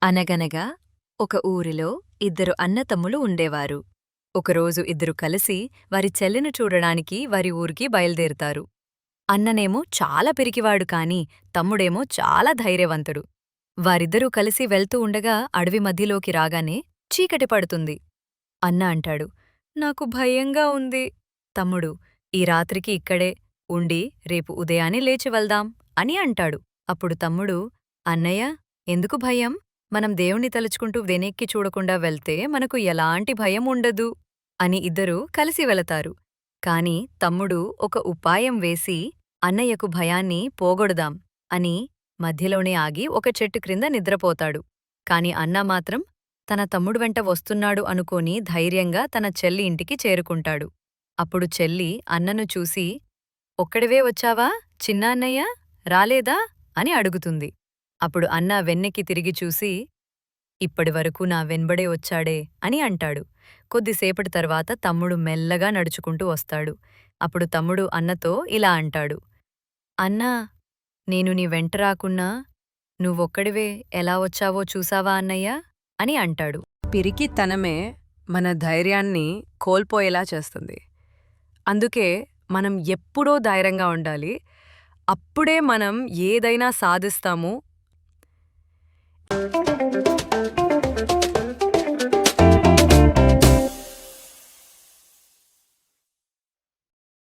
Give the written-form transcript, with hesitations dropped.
అనగనగా ఒక ఊరిలో ఇద్దరు అన్నతమ్ములు ఉండేవారు. ఒకరోజు ఇద్దరు కలిసి వారి చెల్లిని చూడడానికి వారి ఊరికి బయల్దేరుతారు. అన్ననేమో చాలా పిరికివాడు కాని తమ్ముడేమో చాలా ధైర్యవంతుడు. వారిద్దరూ కలిసి వెళ్తూ ఉండగా అడవి మధ్యలోకి రాగానే చీకటి పడుతుంది. అన్న అంటాడు, నాకు భయంగా ఉంది. తమ్ముడు, ఈ రాత్రికి ఇక్కడే ఉండి రేపు ఉదయాన్నే లేచి వెళ్దాం అని అంటాడు. అప్పుడు తమ్ముడు, అన్నయ్య, ఎందుకు భయం? మనం దేవుణ్ణి తలుచుకుంటూ వెనక్కి చూడకుండా వెళ్తే మనకు ఎలాంటి భయం ఉండదు అని ఇద్దరూ కలిసి వెళతారు. కాని తమ్ముడు ఒక ఉపాయం వేసి అన్నయ్యకు భయాన్ని పోగొడదాం అని మధ్యలోనే ఆగి ఒక చెట్టు క్రింద నిద్రపోతాడు. కాని అన్న మాత్రం తన తమ్ముడు వెంట వస్తున్నాడు అనుకోని ధైర్యంగా తన చెల్లి ఇంటికి చేరుకుంటాడు. అప్పుడు చెల్లి అన్నను చూసి, ఒక్కడివే వచ్చావా చిన్నా అన్నయ్య, రాలేదా అని అడుగుతుంది. అప్పుడు అన్న వెన్నెక్కి తిరిగి చూసి, ఇప్పటివరకు నా వెన్బడే వచ్చాడే అని అంటాడు. కొద్దిసేపటి తర్వాత తమ్ముడు మెల్లగా నడుచుకుంటూ వస్తాడు. అప్పుడు తమ్ముడు అన్నతో ఇలా అంటాడు, అన్నా, నేను నీ వెంట రాకున్నా నువ్వొక్కడివే ఎలా వచ్చావో చూసావా అన్నయ్య అని అంటాడు. పిరికితనమే మన ధైర్యాన్ని కోల్పోయేలా చేస్తుంది. అందుకే మనం ఎప్పుడూ ధైర్యంగా ఉండాలి. అప్పుడే మనం ఏదైనా సాధిస్తాము.